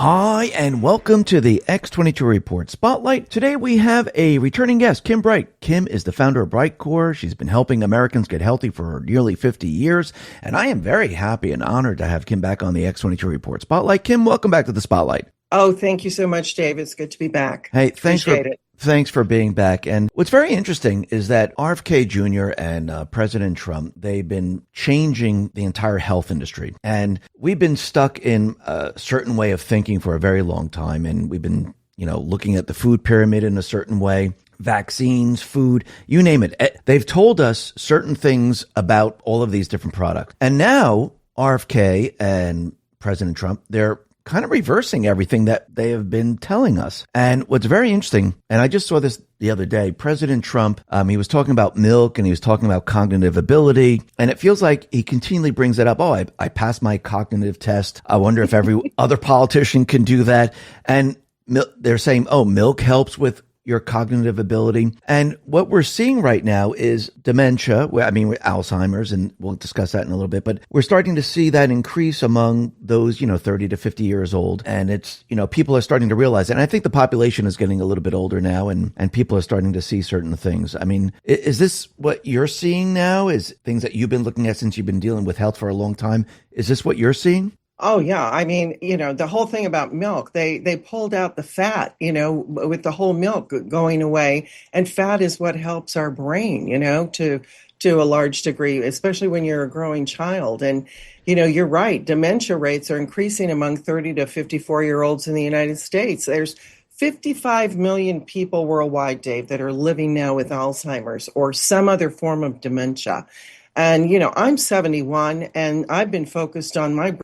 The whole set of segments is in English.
Hi, and welcome to the X22 Report Spotlight. Today we have a returning guest, Kim Bright. Kim is the founder of Brightcore. She's been helping Americans get healthy for nearly 50 years, and I am very happy and honored to have Kim back on the X22 Report Spotlight. Kim, welcome back to the Spotlight. Oh, thank you so much, Dave. It's good to be back. Hey, Thanks for being back. And what's very interesting is that RFK Jr. and President Trump, they've been changing the entire health industry. And we've been stuck in a certain way of thinking for a very long time. And we've been, looking at the food pyramid in a certain way. Vaccines, food, you name it. They've told us certain things about all of these different products. And now RFK and President Trump, they're kind of reversing everything that they have been telling us. And what's very interesting, and I just saw this the other day, President Trump, he was talking about milk and he was talking about cognitive ability. And it feels like he continually brings it up. Oh, I passed my cognitive test. I wonder if every other politician can do that. And they're saying, oh, milk helps with your cognitive ability. And what we're seeing right now is dementia. With Alzheimer's, and we'll discuss that in a little bit, but we're starting to see that increase among those, 30 to 50 years old. And it's, people are starting to realize it. And I think the population is getting a little bit older now, and people are starting to see certain things. I mean, is this what you're seeing now? Is things that you've been looking at since you've been dealing with health for a long time? Is this what you're seeing? Oh, yeah. The whole thing about milk, they pulled out the fat, with the whole milk going away. And fat is what helps our brain, to a large degree, especially when you're a growing child. And, you're right. Dementia rates are increasing among 30 to 54-year-olds in the United States. There's 55 million people worldwide, Dave, that are living now with Alzheimer's or some other form of dementia. And, I'm 71 and I've been focused on my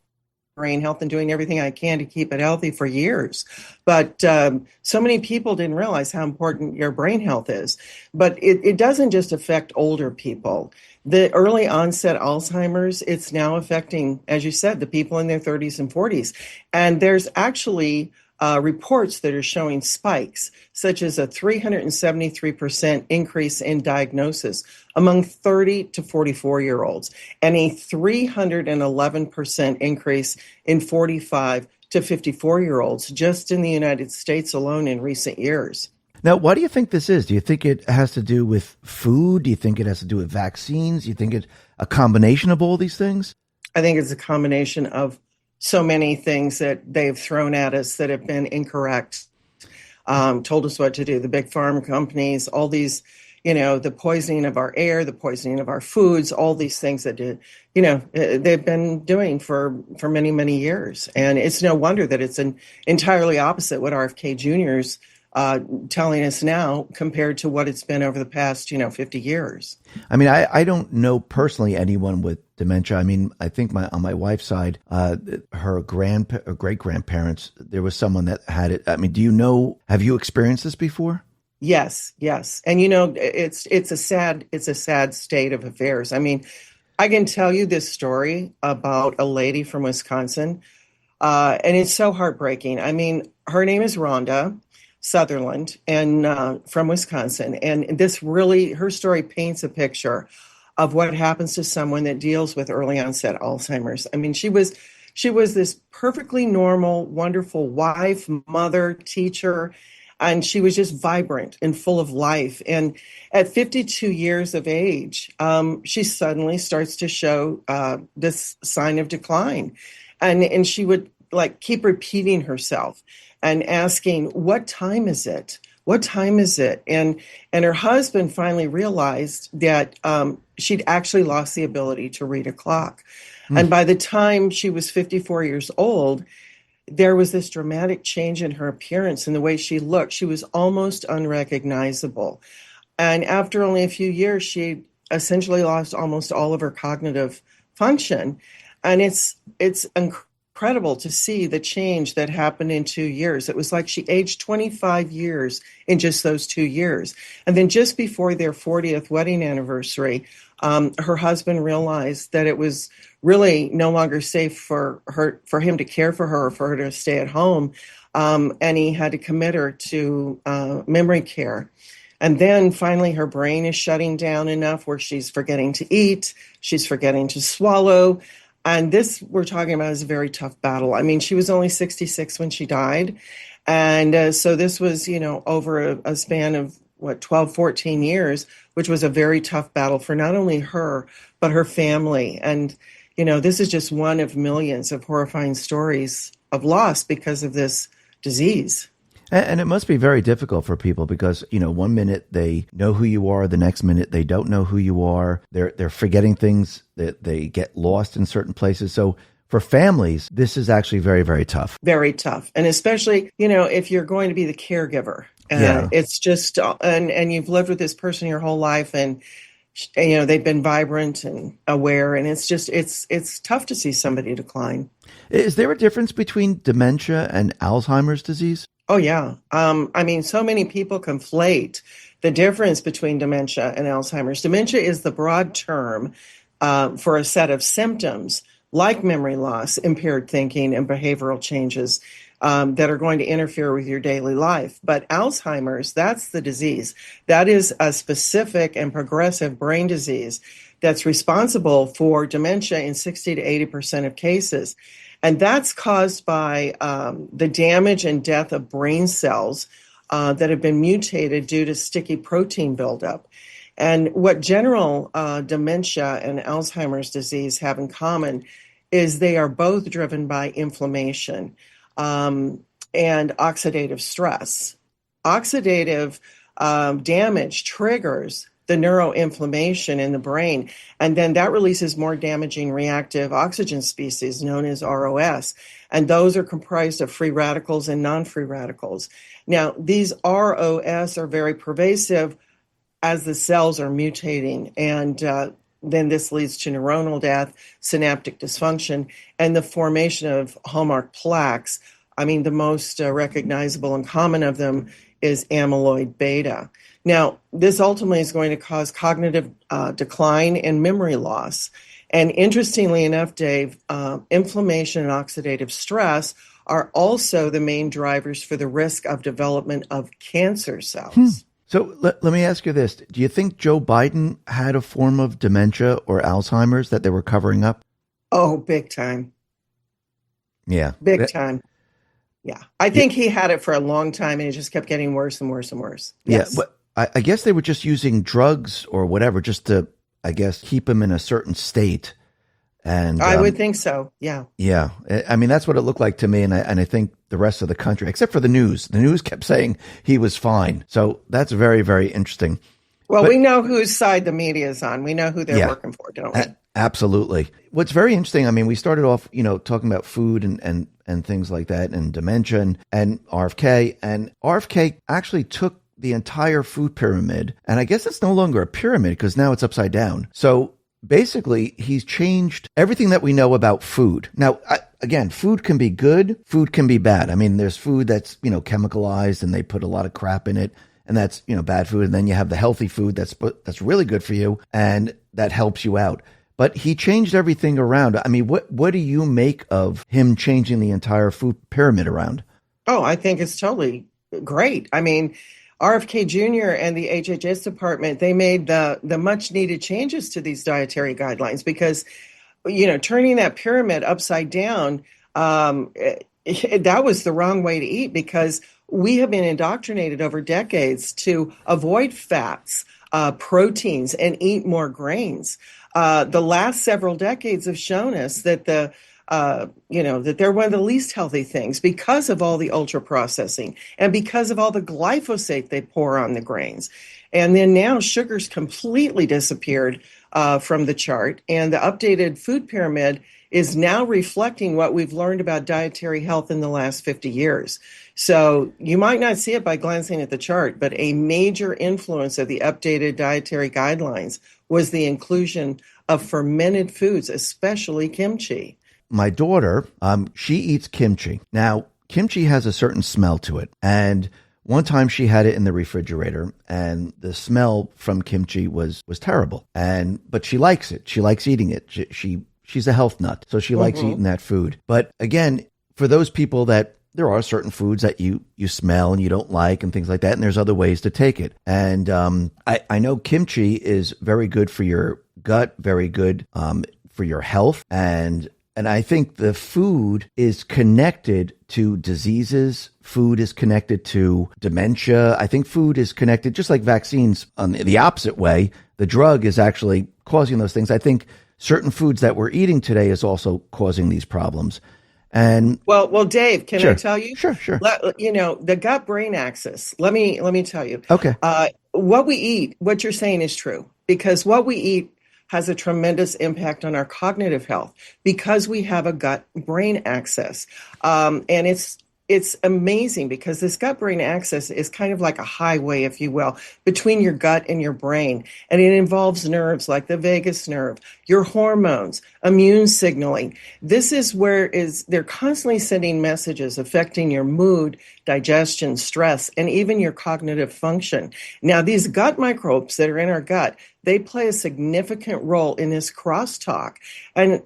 brain health and doing everything I can to keep it healthy for years. But so many people didn't realize how important your brain health is. But it doesn't just affect older people. The early onset Alzheimer's, it's now affecting, as you said, the people in their 30s and 40s. And there's actually reports that are showing spikes, such as a 373% increase in diagnosis among 30 to 44-year-olds, and a 311% increase in 45 to 54-year-olds just in the United States alone in recent years. Now, why do you think this is? Do you think it has to do with food? Do you think it has to do with vaccines? Do you think it's a combination of all these things? I think it's a combination of so many things that they've thrown at us that have been incorrect, told us what to do. The big pharma companies, all these, the poisoning of our air, the poisoning of our foods, all these things that, they've been doing for many, many years. And it's no wonder that it's entirely opposite what RFK Jr.'s telling us now compared to what it's been over the past, 50 years. I don't know personally anyone with dementia. I think on my wife's side, her great-grandparents, there was someone that had it. Have you experienced this before? Yes. And it's a sad state of affairs. I can tell you this story about a lady from Wisconsin, and it's so heartbreaking. Her name is Rhonda Sutherland, and from Wisconsin. And her story paints a picture of what happens to someone that deals with early onset Alzheimer's. She was this perfectly normal, wonderful wife, mother, teacher, and she was just vibrant and full of life. And at 52 years of age, she suddenly starts to show this sign of decline. And she would keep repeating herself and asking, what time is it? What time is it? And her husband finally realized that she'd actually lost the ability to read a clock. And by the time she was 54 years old, there was this dramatic change in her appearance and the way she looked. She was almost unrecognizable. And after only a few years, she essentially lost almost all of her cognitive function. And it's incredible to see the change that happened in 2 years. It was like she aged 25 years in just those 2 years. And then just before their 40th wedding anniversary, her husband realized that it was really no longer safe for him to care for her or for her to stay at home. And he had to commit her to memory care. And then finally her brain is shutting down enough where she's forgetting to eat, she's forgetting to swallow. And this we're talking about is a very tough battle. I mean, she was only 66 when she died. And so this was, over a span of 12, 14 years, which was a very tough battle for not only her, but her family. And, this is just one of millions of horrifying stories of loss because of this disease. And it must be very difficult for people because, one minute they know who you are, the next minute they don't know who you are. They're forgetting things, that they get lost in certain places. So for families, this is actually very, very tough. Very tough. And especially, if you're going to be the caregiver. Yeah. It's just, and you've lived with this person your whole life, and they've been vibrant and aware, and it's tough to see somebody decline. Is there a difference between dementia and Alzheimer's disease? Oh, yeah. I mean, so many people conflate the difference between dementia and Alzheimer's. Dementia is the broad term for a set of symptoms like memory loss, impaired thinking, and behavioral changes that are going to interfere with your daily life. But Alzheimer's, that's the disease. That is a specific and progressive brain disease that's responsible for dementia in 60 to 80% of cases. And that's caused by the damage and death of brain cells that have been mutated due to sticky protein buildup. And what general dementia and Alzheimer's disease have in common is they are both driven by inflammation and oxidative stress. Oxidative damage triggers the neuroinflammation in the brain, and then that releases more damaging reactive oxygen species known as ROS, and those are comprised of free radicals and non-free radicals. Now, these ROS are very pervasive as the cells are mutating, and then this leads to neuronal death, synaptic dysfunction, and the formation of hallmark plaques. I mean, the most recognizable and common of them is amyloid beta. Now, this ultimately is going to cause cognitive decline and memory loss. And interestingly enough, Dave, inflammation and oxidative stress are also the main drivers for the risk of development of cancer cells. So let me ask you this. Do you think Joe Biden had a form of dementia or Alzheimer's that they were covering up? Oh, big time. Yeah. Big time. Yeah. I think he had it for a long time, and it just kept getting worse and worse and worse. Yes. Yeah. But I guess they were just using drugs or whatever just to, I guess, keep him in a certain state. And I would think so. Yeah. Yeah. I mean, that's what it looked like to me. And I think the rest of the country, except for the news kept saying he was fine. So that's very, very interesting. Well, we know whose side the media is on. We know who they're working for, don't we? Absolutely. What's very interesting, I mean, we started off, talking about food and things like that, and dementia and RFK. And RFK actually took the entire food pyramid, and I guess it's no longer a pyramid because now it's upside down. So basically, he's changed everything that we know about food. Now, again, food can be good, food can be bad. I mean, there's food that's, chemicalized and they put a lot of crap in it, and that's, bad food. And then you have the healthy food that's really good for you and that helps you out. But he changed everything around. I mean, what do you make of him changing the entire food pyramid around? Oh, I think it's totally great. I mean, RFK Jr. and the HHS department, they made the much needed changes to these dietary guidelines because, turning that pyramid upside down, that was the wrong way to eat because we have been indoctrinated over decades to avoid fats, proteins, and eat more grains. The last several decades have shown us that that they're one of the least healthy things because of all the ultra processing and because of all the glyphosate they pour on the grains. And then now sugar's completely disappeared from the chart, and the updated food pyramid is now reflecting what we've learned about dietary health in the last 50 years. So you might not see it by glancing at the chart, but a major influence of the updated dietary guidelines was the inclusion of fermented foods, especially kimchi. My daughter, she eats kimchi. Now, kimchi has a certain smell to it. And one time she had it in the refrigerator and the smell from kimchi was terrible. But she likes it. She likes eating it. She's a health nut. So she likes eating that food. But again, for those people that there are certain foods that you smell and you don't like and things like that. And there's other ways to take it. And I know kimchi is very good for your gut, very good for your health. And And I think the food is connected to diseases. Food is connected to dementia. I think food is connected, just like vaccines, on the opposite way. The drug is actually causing those things. I think certain foods that we're eating today is also causing these problems. And well, Dave, can I sure, tell you? sure. The gut-brain axis. Let me tell you. Okay. What we eat, what you're saying is true, because what we eat has a tremendous impact on our cognitive health because we have a gut-brain axis, and it's amazing because this gut-brain axis is kind of like a highway, if you will, between your gut and your brain. And it involves nerves like the vagus nerve, your hormones, immune signaling. This is where they're constantly sending messages affecting your mood, digestion, stress, and even your cognitive function. Now, these gut microbes that are in our gut, they play a significant role in this crosstalk. And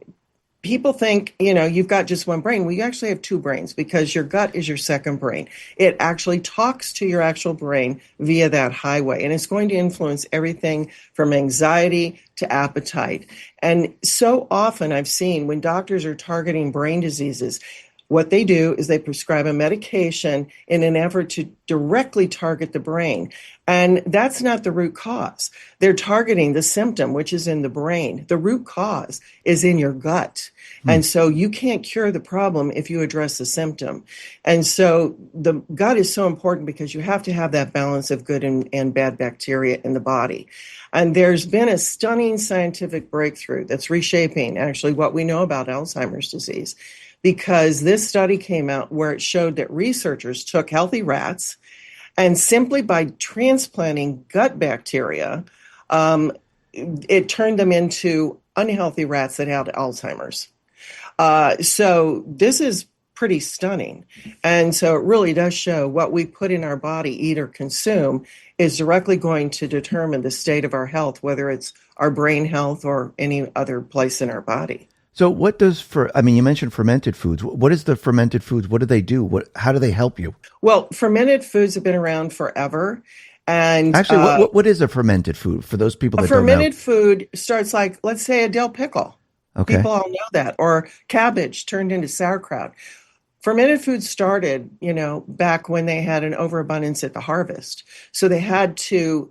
people think, you've got just one brain. Well, you actually have two brains because your gut is your second brain. It actually talks to your actual brain via that highway, and it's going to influence everything from anxiety to appetite. And so often I've seen when doctors are targeting brain diseases, what they do is they prescribe a medication in an effort to directly target the brain. And that's not the root cause. They're targeting the symptom, which is in the brain. The root cause is in your gut. And so you can't cure the problem if you address the symptom. And so the gut is so important because you have to have that balance of good and bad bacteria in the body. And there's been a stunning scientific breakthrough that's reshaping actually what we know about Alzheimer's disease, because this study came out where it showed that researchers took healthy rats and simply by transplanting gut bacteria, it turned them into unhealthy rats that had Alzheimer's. So this is pretty stunning. And so it really does show what we put in our body, eat or consume, is directly going to determine the state of our health, whether it's our brain health or any other place in our body. So you mentioned fermented foods. What is the fermented foods? What do they do? How do they help you? Well, fermented foods have been around forever. And actually, what is a fermented food for those people that don't know? A fermented food starts like, let's say, a dill pickle. Okay. People all know that. Or cabbage turned into sauerkraut. Fermented foods started, back when they had an overabundance at the harvest. So they had to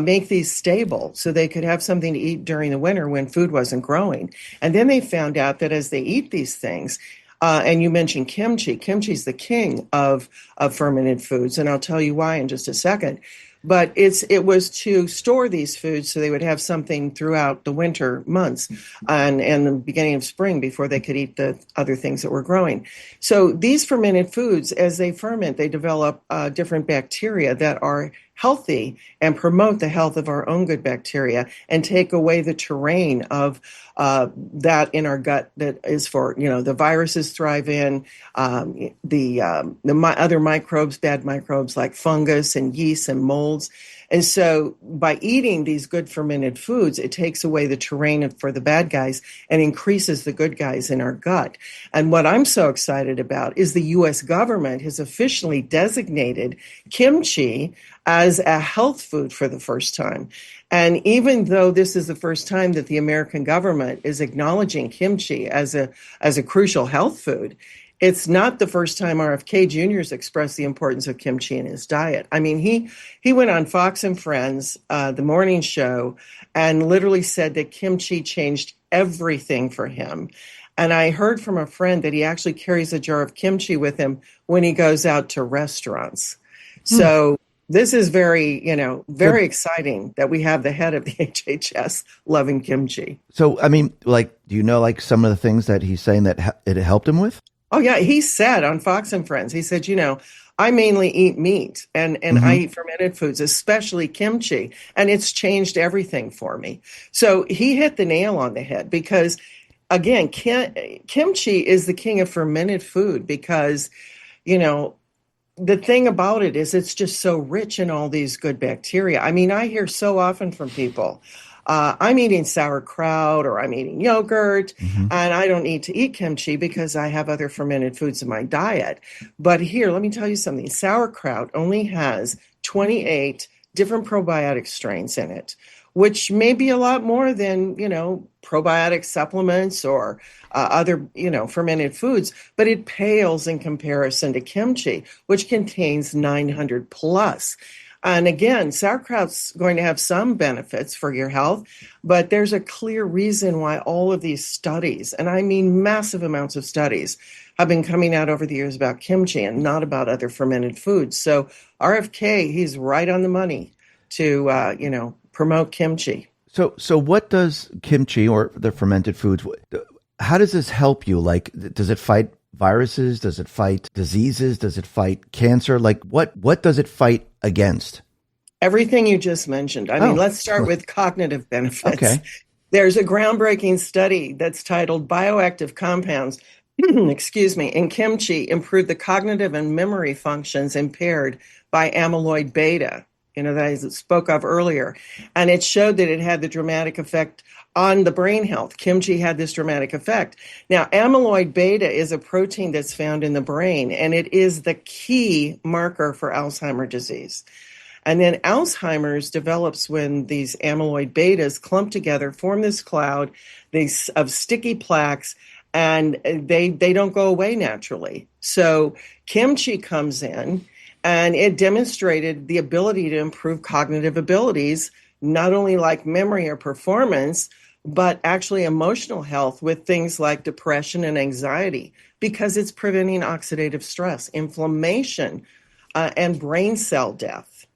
make these stable so they could have something to eat during the winter when food wasn't growing. And then they found out that as they eat these things, and you mentioned kimchi. Kimchi is the king of fermented foods, and I'll tell you why in just a second. But it was to store these foods so they would have something throughout the winter months and the beginning of spring before they could eat the other things that were growing. So these fermented foods, as they ferment, they develop different bacteria that are healthy and promote the health of our own good bacteria and take away the terrain of that in our gut that is for, the viruses thrive in, the other microbes, bad microbes like fungus and yeast and molds. And so by eating these good fermented foods, it takes away the terrain for the bad guys and increases the good guys in our gut. And what I'm so excited about is the U.S. government has officially designated kimchi as a health food for the first time. And even though this is the first time that the American government is acknowledging kimchi as a crucial health food, it's not the first time RFK Jr. has expressed the importance of kimchi in his diet. I mean, he went on Fox and Friends, the morning show, and literally said that kimchi changed everything for him. And I heard from a friend that he actually carries a jar of kimchi with him when he goes out to restaurants. So this is very exciting that we have the head of the HHS loving kimchi. So, I mean, do you know, some of the things that he's saying that it helped him with? Oh, yeah. He said on Fox and Friends, he said, I mainly eat meat and I eat fermented foods, especially kimchi, and it's changed everything for me. So he hit the nail on the head because, again, kimchi is the king of fermented food because, the thing about it is it's just so rich in all these good bacteria. I mean, I hear so often from people, I'm eating sauerkraut or I'm eating yogurt and I don't need to eat kimchi because I have other fermented foods in my diet. But here, let me tell you something. Sauerkraut only has 28 different probiotic strains in it, which may be a lot more than, probiotic supplements or other, fermented foods, but it pales in comparison to kimchi, which contains 900 plus. And again, sauerkraut's going to have some benefits for your health, but there's a clear reason why all of these studies, and I mean massive amounts of studies, have been coming out over the years about kimchi and not about other fermented foods. So RFK, he's right on the money to, promote kimchi. So what does kimchi or the fermented foods, how does this help you? Like, does it fight viruses? Does it fight diseases? Does it fight cancer? Like, what does it fight against? Everything you just mentioned. I mean, let's start with cognitive benefits. Okay. There's a groundbreaking study that's titled Bioactive Compounds, excuse me, in kimchi improve the cognitive and memory functions impaired by amyloid beta, that I spoke of earlier. And it showed that it had the dramatic effect on the brain health. Kimchi had this dramatic effect. Now, amyloid beta is a protein that's found in the brain, and it is the key marker for Alzheimer's disease. And then Alzheimer's develops when these amyloid betas clump together, form this cloud of sticky plaques, and they don't go away naturally. So kimchi comes in, and it demonstrated the ability to improve cognitive abilities, not only like memory or performance, but actually emotional health with things like depression and anxiety, because it's preventing oxidative stress, inflammation, and brain cell death.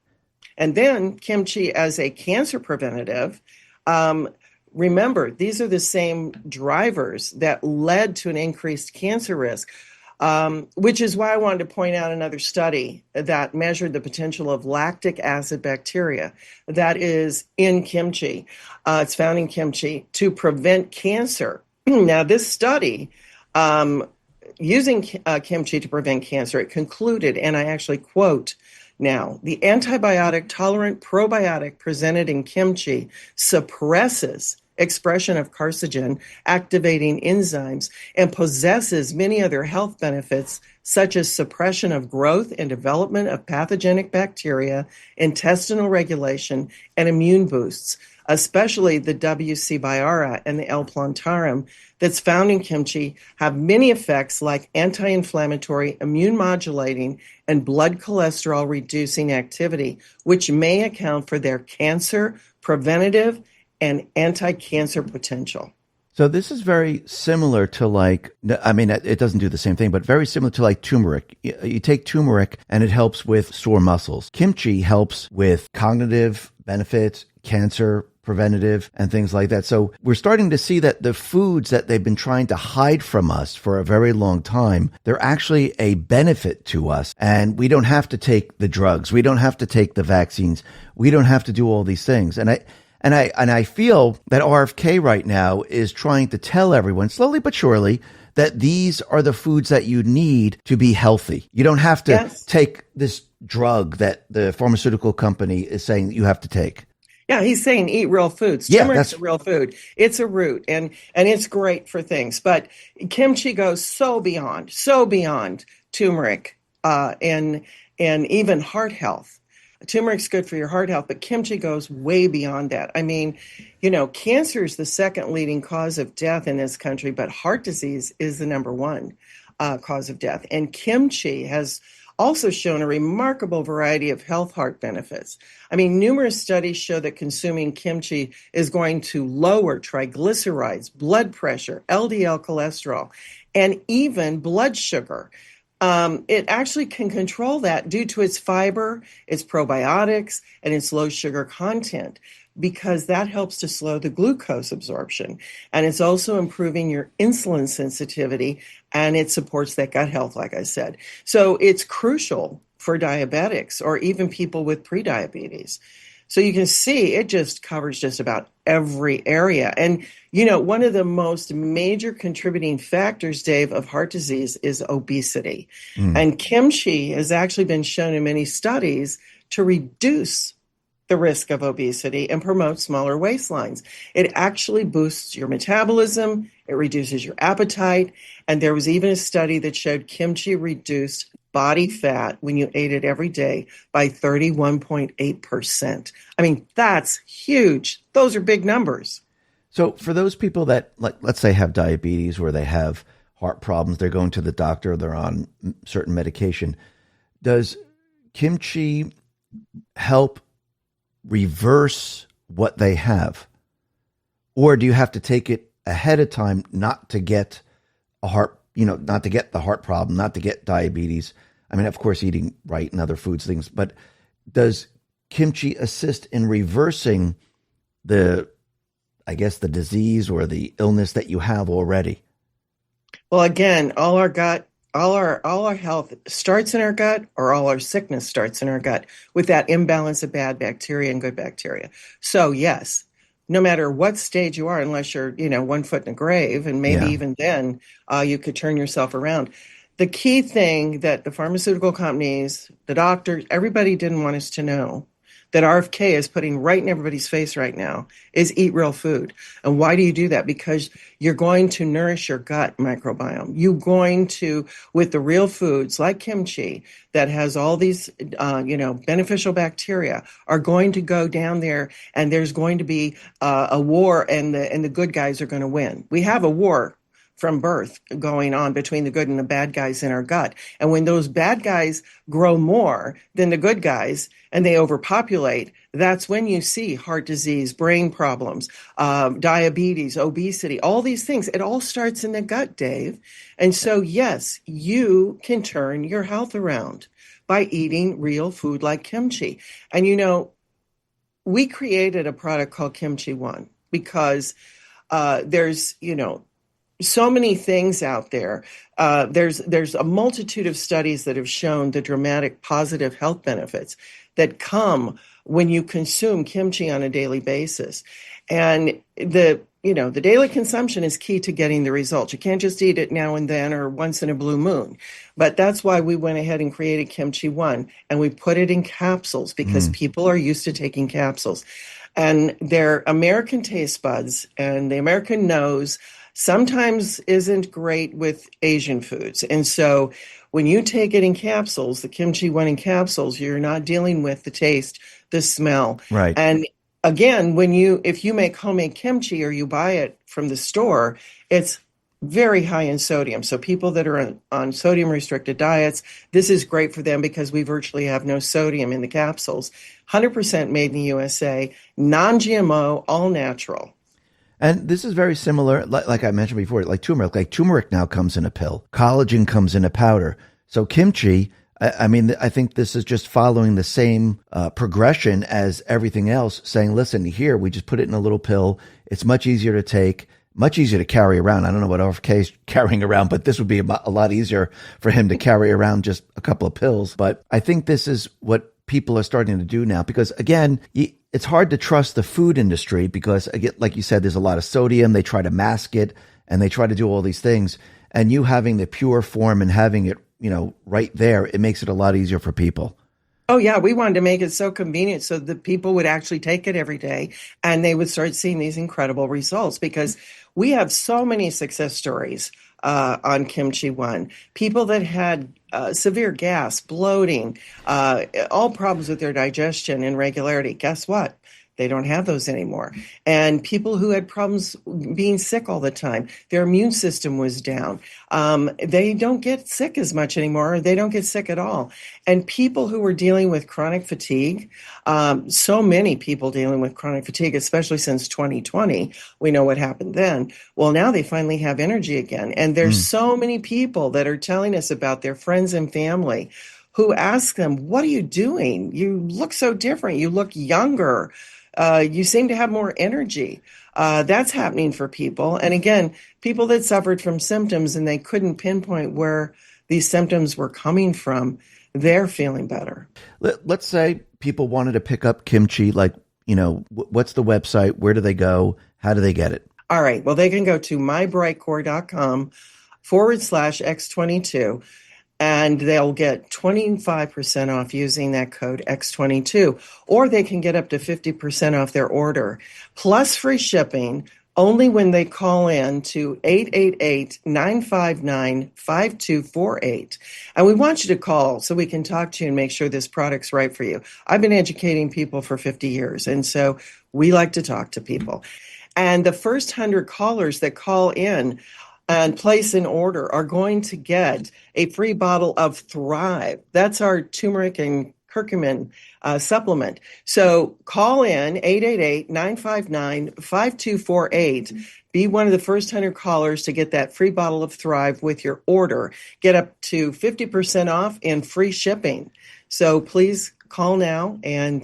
And then kimchi as a cancer preventative, remember, these are the same drivers that led to an increased cancer risk, which is why I wanted to point out another study that measured the potential of lactic acid bacteria that is in kimchi. It's found in kimchi to prevent cancer. Now, this study, using kimchi to prevent cancer, it concluded, and I actually quote, now, the antibiotic-tolerant probiotic presented in kimchi suppresses expression of carcinogen activating enzymes and possesses many other health benefits, such as suppression of growth and development of pathogenic bacteria, intestinal regulation, and immune boosts, especially the W.C. biara and the L. plantarum that's found in kimchi have many effects like anti-inflammatory, immune modulating, and blood cholesterol reducing activity, which may account for their cancer, preventative, and anti-cancer potential. So this is very similar to it doesn't do the same thing, but very similar to like turmeric. You take turmeric and it helps with sore muscles. Kimchi helps with cognitive benefits, cancer preventative, and things like that. So we're starting to see that the foods that they've been trying to hide from us for a very long time, they're actually a benefit to us. And we don't have to take the drugs. We don't have to take the vaccines. We don't have to do all these things. And I feel that RFK right now is trying to tell everyone, slowly but surely, that these are the foods that you need to be healthy. You don't have to take this drug that the pharmaceutical company is saying you have to take. Yeah, he's saying eat real foods. Turmeric's a real food. It's a root, and it's great for things. But kimchi goes so beyond turmeric and even heart health. Turmeric's good for your heart health, but kimchi goes way beyond that. I mean, cancer is the second leading cause of death in this country, but heart disease is the number one cause of death. And kimchi has also shown a remarkable variety of health heart benefits. I mean, numerous studies show that consuming kimchi is going to lower triglycerides, blood pressure, LDL cholesterol, and even blood sugar. It actually can control that due to its fiber, its probiotics, and its low sugar content, because that helps to slow the glucose absorption. And it's also improving your insulin sensitivity, and it supports that gut health, like I said. So it's crucial for diabetics or even people with prediabetes. So you can see it just covers just about every area. And, one of the most major contributing factors, Dave, of heart disease is obesity. And kimchi has actually been shown in many studies to reduce the risk of obesity and promote smaller waistlines. It actually boosts your metabolism. It reduces your appetite. And there was even a study that showed kimchi reduced body fat when you ate it every day by 31.8%. I mean, that's huge. Those are big numbers. So for those people that, like, let's say, have diabetes or they have heart problems, they're going to the doctor, they're on certain medication. Does kimchi help reverse what they have? Or do you have to take it ahead of time not to get a heart, not to get the heart problem, not to get diabetes? I mean, of course, eating right and other foods, things, but does kimchi assist in reversing the disease or the illness that you have already? Well, again, all our health starts in our gut, or all our sickness starts in our gut with that imbalance of bad bacteria and good bacteria. So yes, no matter what stage you are, unless you're, 1 foot in a grave, and maybe Yeah. even then, you could turn yourself around. The key thing that the pharmaceutical companies, the doctors, everybody didn't want us to know, that RFK is putting right in everybody's face right now, is eat real food. And why do you do that? Because you're going to nourish your gut microbiome. You're going to, with the real foods like kimchi that has all these, beneficial bacteria, are going to go down there, and there's going to be a war, and the good guys are going to win. We have a war from birth going on between the good and the bad guys in our gut. And when those bad guys grow more than the good guys and they overpopulate, that's when you see heart disease, brain problems, diabetes, obesity, all these things. It all starts in the gut, Dave. And so, yes, you can turn your health around by eating real food like kimchi. And, we created a product called Kimchi One because there's, so many things out there. There's a multitude of studies that have shown the dramatic positive health benefits that come when you consume kimchi on a daily basis. And the daily consumption is key to getting the results. You can't just eat it now and then or once in a blue moon. But that's why we went ahead and created Kimchi One, and we put it in capsules because people are used to taking capsules. And their American taste buds and the American nose sometimes isn't great with Asian foods. And so when you take it in capsules, the Kimchi One in capsules, you're not dealing with the taste, the smell. Right. And again, if you make homemade kimchi or you buy it from the store, it's very high in sodium. So people that are on sodium restricted diets, this is great for them because we virtually have no sodium in the capsules. 100% made in the USA, non-GMO, all natural. And this is very similar, like I mentioned before, like turmeric. Like turmeric now comes in a pill. Collagen comes in a powder. So kimchi, I think this is just following the same progression as everything else, saying, listen, here, we just put it in a little pill. It's much easier to take, much easier to carry around. I don't know what RFK is carrying around, but this would be a lot easier for him to carry around just a couple of pills. But I think this is what people are starting to do now because, again, it's hard to trust the food industry because, again, like you said, there's a lot of sodium. They try to mask it and they try to do all these things. And you having the pure form and having it, right there, it makes it a lot easier for people. Oh, yeah, we wanted to make it so convenient so that people would actually take it every day and they would start seeing these incredible results because we have so many success stories on Kimchi One. People that had severe gas, bloating, all problems with their digestion and regularity. Guess what? They don't have those anymore. And people who had problems being sick all the time, their immune system was down. They don't get sick as much anymore. Or they don't get sick at all. And people who were dealing with chronic fatigue, so many people dealing with chronic fatigue, especially since 2020, we know what happened then. Well, now they finally have energy again. And there's so many people that are telling us about their friends and family who ask them, what are you doing? You look so different. You look younger. You seem to have more energy. That's happening for people. And again, people that suffered from symptoms and they couldn't pinpoint where these symptoms were coming from, they're feeling better. Let's say people wanted to pick up kimchi, like, what's the website? Where do they go? How do they get it? All right. Well, they can go to mybrightcore.com/X22. And they'll get 25% off using that code X22. Or they can get up to 50% off their order, plus free shipping only when they call in to 888-959-5248. And we want you to call so we can talk to you and make sure this product's right for you. I've been educating people for 50 years, and so we like to talk to people. And the first 100 callers that call in and place an order are going to get a free bottle of Thrive. That's our turmeric and curcumin supplement. So call in 888-959-5248. Be one of the first 100 callers to get that free bottle of Thrive with your order. Get up to 50% off and free shipping. So please call now and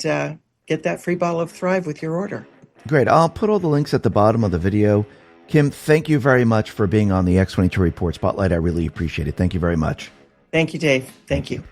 get that free bottle of Thrive with your order. Great. I'll put all the links at the bottom of the video. Kim, thank you very much for being on the X22 Report Spotlight. I really appreciate it. Thank you very much. Thank you, Dave. Thank you.